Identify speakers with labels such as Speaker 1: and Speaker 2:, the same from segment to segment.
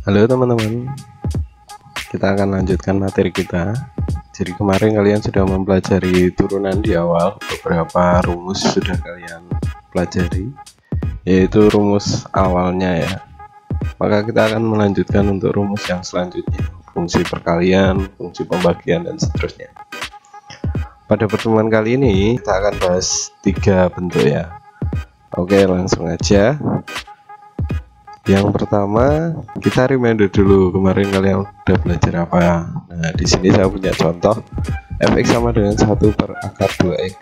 Speaker 1: Halo teman-teman, kita akan lanjutkan materi kita. Jadi kemarin kalian sudah mempelajari turunan di awal, beberapa rumus sudah kalian pelajari, yaitu rumus awalnya ya. Maka kita akan melanjutkan untuk rumus yang selanjutnya, fungsi perkalian, fungsi pembagian, dan seterusnya. Pada pertemuan kali ini kita akan bahas 3 bentuk ya. Oke, langsung aja. Yang pertama, kita reminder dulu kemarin kalian udah belajar apa. Nah, di sini saya punya contoh fx sama dengan 1 per akar 2x.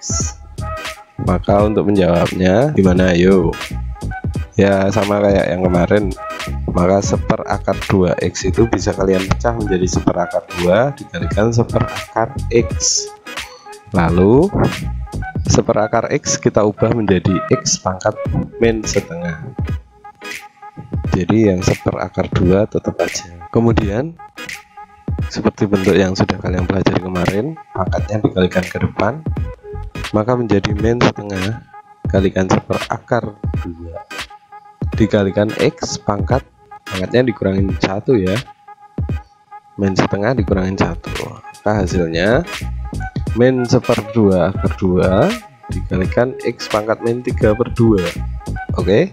Speaker 1: Maka untuk menjawabnya gimana? Ayo. Ya sama kayak yang kemarin. Maka 1 per akar 2x itu bisa kalian pecah menjadi 1 per akar 2 dikalikan 1 per akar x. Lalu 1 per akar x kita ubah menjadi x pangkat min setengah. Jadi yang 1 per akar 2 tetap aja. Kemudian seperti bentuk yang sudah kalian pelajari kemarin, pangkatnya dikalikan ke depan, maka menjadi min setengah kalikan 1 per akar 2 dikalikan x pangkatnya dikurangin 1 ya. Min setengah dikurangin 1, maka hasilnya min 1 per 2 akar 2 dikalikan x pangkat min 3 per 2. Oke.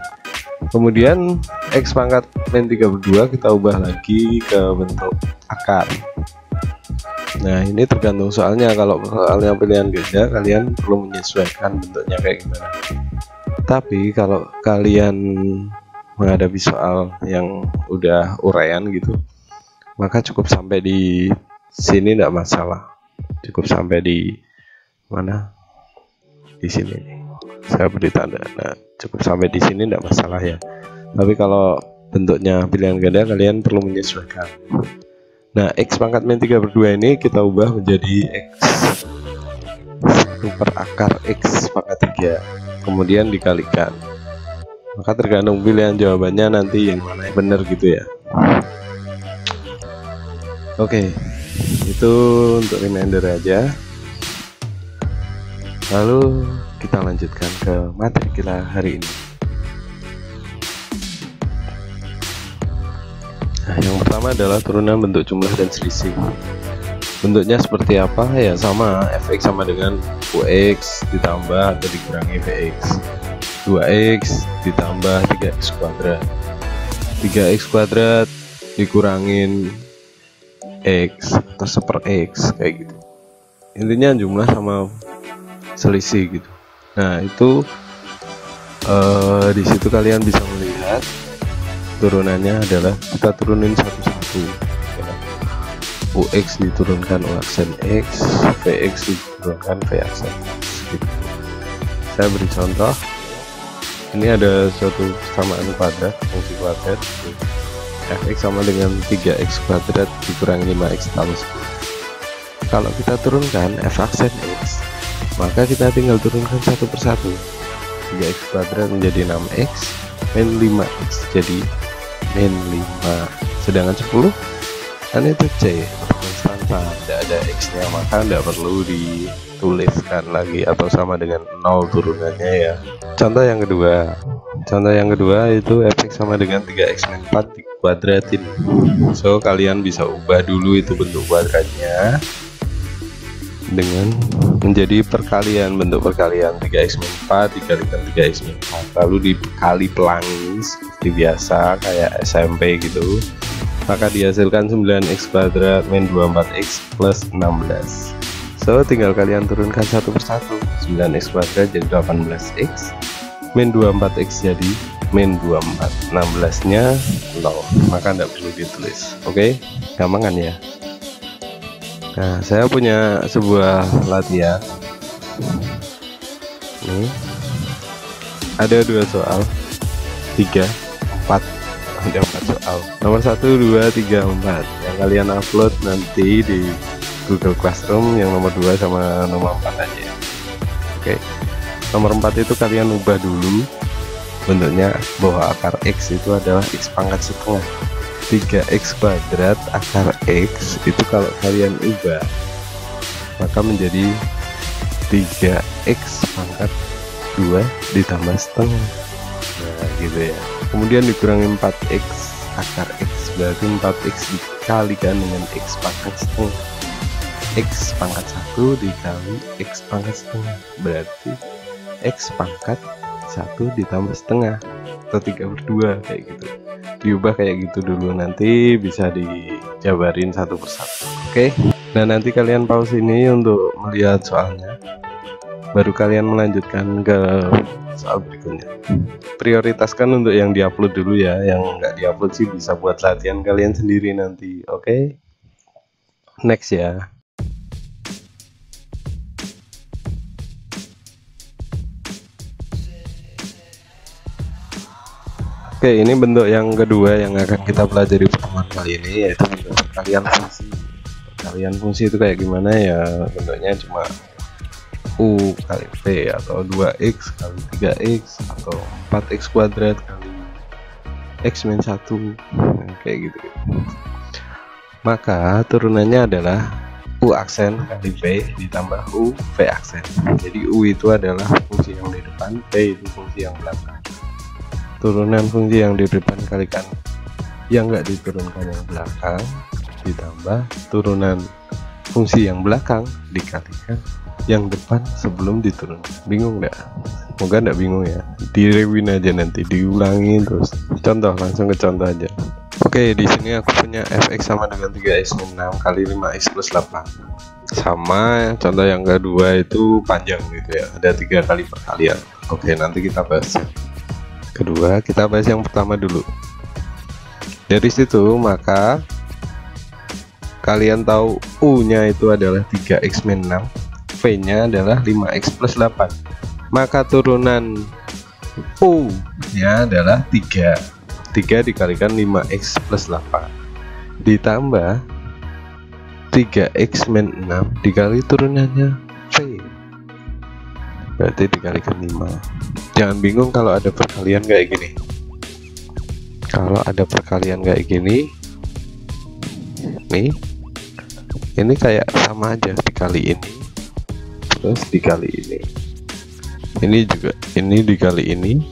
Speaker 1: Kemudian x pangkat min 3 per 2 kita ubah lagi ke bentuk akar. Nah, ini tergantung soalnya. Kalau soalnya pilihan ganda, kalian perlu menyesuaikan bentuknya kayak gimana. Tapi kalau kalian menghadapi soal yang udah uraian gitu, maka cukup sampai di sini tidak masalah. Cukup sampai di mana? Di sini nih. Saya beri tanda. Nah, cukup sampai di sini tidak masalah ya. Tapi kalau bentuknya pilihan ganda, kalian perlu menyesuaikan. Nah, x pangkat min 3 per 2 ini kita ubah menjadi x 1 per akar x pangkat 3, kemudian dikalikan. Maka tergantung pilihan jawabannya nanti yang mana yang benar gitu ya. Oke, itu untuk reminder aja. Lalu kita lanjutkan ke materi kita hari ini. Nah, yang pertama adalah turunan bentuk jumlah dan selisih. Bentuknya seperti apa? Ya sama, fx sama dengan ux ditambah atau dikurangi vx, 2x ditambah 3x kuadrat, 3x kuadrat dikurangin x atau 1 per x kayak gitu. Intinya jumlah sama selisih gitu. Nah, itu di situ kalian bisa melihat turunannya adalah kita turunin satu-satu ya. Ux diturunkan U aksen x, vx diturunkan v aksen x gitu. Saya beri contoh. Ini ada suatu persamaan kuadrat, fungsi kuadrat fx sama dengan 3x kuadrat dikurangi 5x tambah 10. Kalau kita turunkan f aksen x, maka kita tinggal turunkan satu persatu. 3x kuadrat menjadi 6x, min 5x jadi min 5, sedangkan 10 kan itu c konstanta, tidak ada x nya, maka tidak perlu dituliskan lagi atau sama dengan 0 turunannya ya. Contoh yang kedua itu fx sama dengan 3x min 4 dikuadratin. So kalian bisa ubah dulu itu bentuk kuadratnya dengan menjadi perkalian, bentuk perkalian 3x min 4 dikalikan 3x min 4 lalu dikali pelangi seperti biasa kayak SMP gitu, maka dihasilkan 9x kuadrat min 24x plus 16. So tinggal kalian turunkan satu persatu. 9x kuadrat jadi 18x, min 24x jadi min 24, 16 nya 0, maka tidak perlu ditulis. Oke, gampang kan ya. Nah, saya punya sebuah latihan. Nih, ada 2 soal, 3, 4, ada 4 soal. Nomor 1, 2, 3, 4 yang kalian upload nanti di Google Classroom. Yang nomor 2 sama nomor 4 aja. Oke, nomor 4 itu kalian ubah dulu bentuknya bahwa akar x itu adalah x pangkat setengah. 3x kuadrat akar x itu kalau kalian ubah maka menjadi 3x pangkat 2 ditambah setengah. Nah gitu ya. Kemudian dikurangi 4x akar x berarti 4x dikalikan dengan x pangkat setengah. X pangkat 1 dikali x pangkat setengah berarti x pangkat 1 ditambah setengah atau 3/2 kayak gitu. Diubah kayak gitu dulu, nanti bisa dijabarin satu persatu. Oke, nah nanti kalian pause ini untuk melihat soalnya, baru kalian melanjutkan ke soal berikutnya. Prioritaskan untuk yang diupload dulu ya, yang nggak diupload sih bisa buat latihan kalian sendiri nanti. Oke, next ya. Oke, ini bentuk yang kedua yang akan kita pelajari pertemuan kali ini, yaitu bentuk perkalian fungsi. Perkalian fungsi itu kayak gimana ya, bentuknya cuma U kali V atau 2x kali 3x atau 4x kuadrat kali x min 1, kayak gitu. Maka turunannya adalah U aksen kali V ditambah U V aksen. Jadi U itu adalah fungsi yang di depan, V itu fungsi yang belakang. Turunan fungsi yang di depan kalikan yang nggak diturunkan yang belakang, ditambah turunan fungsi yang belakang dikalikan yang depan sebelum diturunkan. Bingung nggak? Moga nggak bingung ya, direwin aja nanti, diulangi terus. Contoh, langsung ke contoh aja. Oke, di sini aku punya fx sama dengan 3x min 6 kali 5x plus 8. Sama contoh yang kedua itu panjang gitu ya, ada 3 kali perkalian. Oke, nanti kita bahas kedua, kita bahas yang pertama dulu. Dari situ maka kalian tahu U nya itu adalah 3x min 6, V nya adalah 5x plus 8, maka turunan U nya adalah 3 dikalikan 5x plus 8 ditambah 3x min 6 dikali turunannya V, berarti dikalikan 5. Jangan bingung kalau ada perkalian kayak gini. Kalau ada perkalian kayak gini nih, ini kayak sama aja, dikali ini terus dikali ini juga, ini dikali ini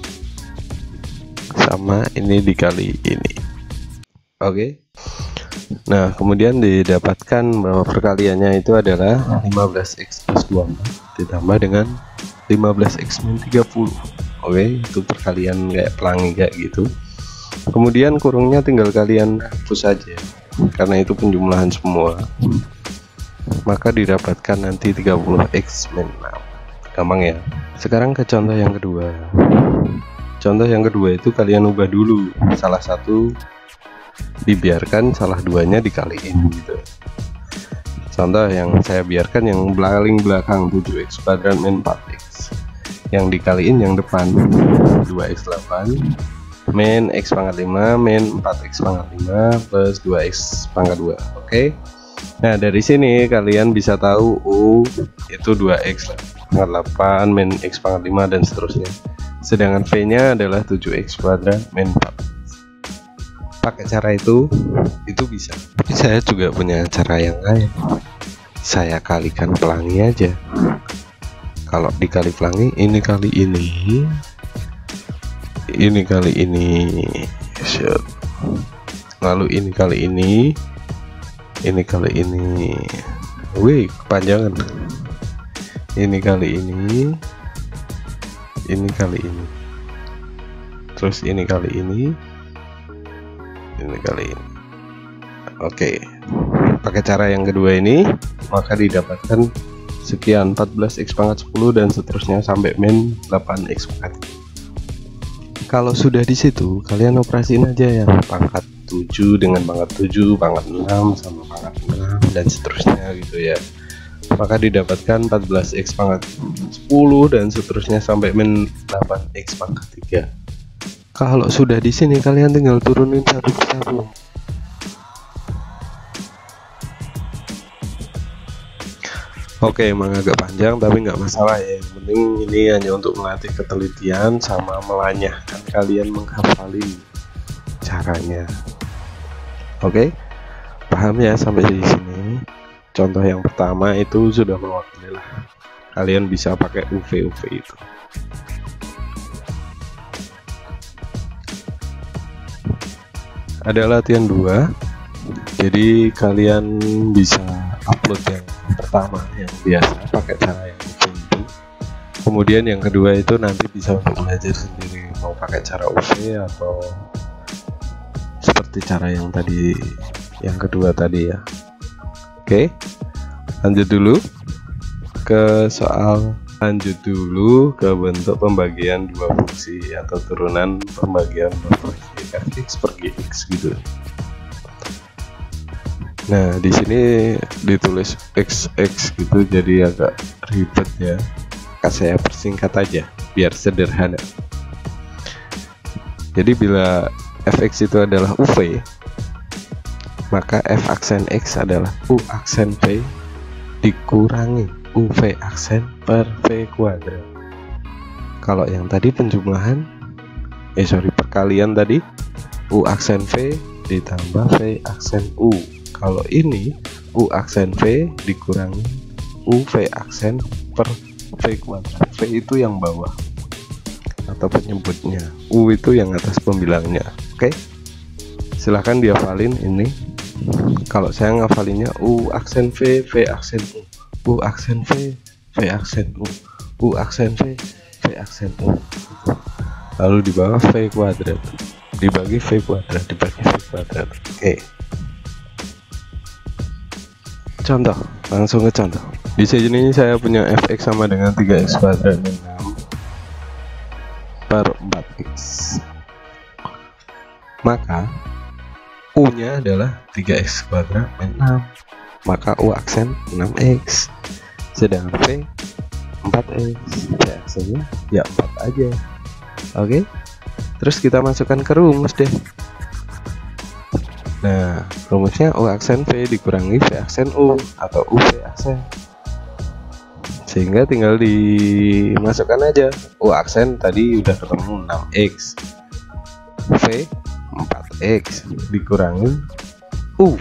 Speaker 1: sama ini dikali ini. Oke. Nah, kemudian didapatkan bahwa perkaliannya itu adalah 15x plus 24 ditambah dengan 15x min 30. Oke, itu perkalian kayak pelangi kayak gitu. Kemudian kurungnya tinggal kalian hapus saja karena itu penjumlahan semua. Maka didapatkan nanti 30x min 6. Gampang ya. Sekarang ke contoh yang kedua. Contoh yang kedua itu kalian ubah dulu, salah satu dibiarkan, salah duanya dikaliin gitu. Contoh yang saya biarkan yang paling belakang 7x kuadrat min 4x, yang dikaliin yang depan 2x 8 min x pangkat 5 min 4x pangkat 5 plus 2x pangkat 2. Oke. Nah, dari sini kalian bisa tahu U itu 2x pangkat 8 min x pangkat 5 dan seterusnya. Sedangkan V nya adalah 7x kuadrat min 4. Pakai cara itu bisa. Tapi saya juga punya cara yang lain. Saya kalikan pelangi aja. Kalau dikali pelangi, ini kali ini kali ini, lalu ini kali ini kali ini, wih kepanjangan, ini kali ini kali ini, terus ini kali ini kali ini. Oke, pakai cara yang kedua ini maka didapatkan sekian 14x pangkat 10 dan seterusnya sampai min 8x pangkat. Kalau sudah di situ kalian operasiin aja yang pangkat 7 dengan pangkat 7, pangkat 6 sama pangkat 6 dan seterusnya gitu ya. Maka didapatkan 14x pangkat 10 dan seterusnya sampai min 8x pangkat 3. Kalau sudah di sini kalian tinggal turunin satu persatu. Oke, emang agak panjang tapi nggak masalah ya. Yang penting ini hanya untuk melatih ketelitian sama melanyahkan kalian menghafali caranya. Oke, paham ya sampai di sini? Contoh yang pertama itu sudah mewakili lah. Kalian bisa pakai UV itu. ada latihan 2. Jadi kalian bisa upload yang pertama yang biasa pakai cara yang itu. Kemudian yang kedua itu nanti bisa untuk belajar sendiri, mau pakai cara UV atau seperti cara yang tadi, yang kedua tadi ya. Oke, lanjut dulu ke soal. Lanjut dulu ke bentuk pembagian dua fungsi atau turunan pembagian dua fungsi fx per gx gitu. Nah, di sini ditulis xx gitu, jadi agak ribet ya. Saya persingkat aja biar sederhana. Jadi bila fx itu adalah uv, maka f aksen x adalah u aksen v dikurangi uv aksen per v kuadrat. Kalau yang tadi penjumlahan, perkalian tadi, u aksen v ditambah v aksen u. Kalau ini u aksen v dikurangi uv aksen per v kuadrat. V itu yang bawah atau penyebutnya, u itu yang atas pembilangnya. Oke, silahkan dihafalin ini. Kalau saya ngafalinnya u aksen v, v aksen u aksen v, v aksen u aksen v, v aksen u. Lalu di bawah v kuadrat dibagi v kuadrat dibagi v kuadrat. Oke. Contoh, langsung ke contoh. Di sini saya punya fx sama dengan 3x kuadrat min 6 per 4x. Maka u nya adalah 3x kuadrat min 6, maka u aksen 6x. Sedangkan v 4x, v aksennya ya 4 aja. Oke, terus kita masukkan ke rumus deh. Nah, rumusnya u aksen v dikurangi v aksen u atau u v aksen, sehingga tinggal dimasukkan aja. U aksen tadi udah ketemu 6x, v 4x dikurangi u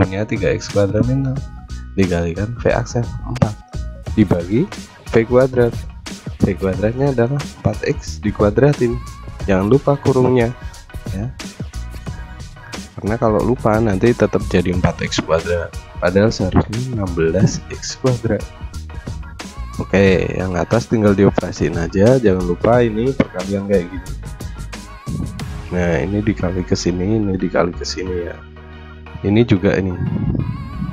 Speaker 1: nya 3x kuadrat min 6 dikalikan v aksen 4 dibagi v kuadrat. V kuadratnya adalah 4x dikuadratin, jangan lupa kurungnya ya, karena kalau lupa nanti tetap jadi 4x kuadrat, padahal seharusnya 16x kuadrat. Oke, yang atas tinggal dioperasiin aja, jangan lupa ini perkalian kayak gini. Nah, ini dikali ke sini, ini dikali ke sini ya. Ini juga ini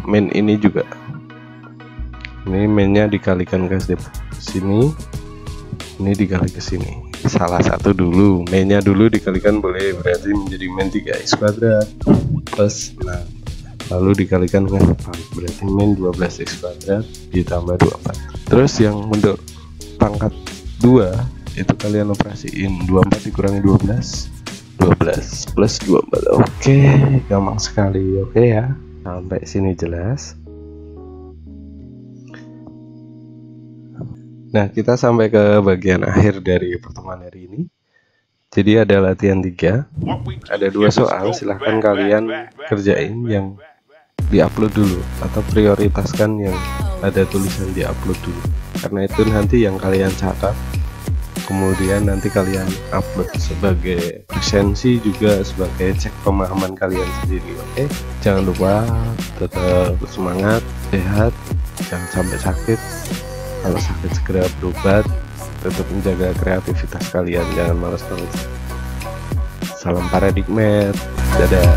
Speaker 1: min, ini juga ini minnya dikalikan ke sini, ini dikali ke sini. Salah satu dulu, minnya dulu dikalikan boleh, berarti menjadi min 3x kuadrat plus 6, lalu dikalikan dengan 4, berarti min 12x kuadrat ditambah 24. Terus yang bentuk pangkat 2 itu kalian operasiin, 24 dikurangi 12 plus 24. Oke, gampang sekali. Oke ya, sampai sini jelas. Nah, kita sampai ke bagian akhir dari pertemuan hari ini. Jadi ada latihan 3, ada 2 soal, silahkan kalian kerjain yang diupload dulu atau prioritaskan yang ada tulisan diupload dulu, karena itu nanti yang kalian catat, kemudian nanti kalian upload sebagai presensi juga sebagai cek pemahaman kalian sendiri. Oke, jangan lupa tetap semangat, sehat, jangan sampai sakit. Kalau sakit segera berobat, tetap menjaga kreativitas kalian, jangan malas-malas. Salam paradigmet, dadah.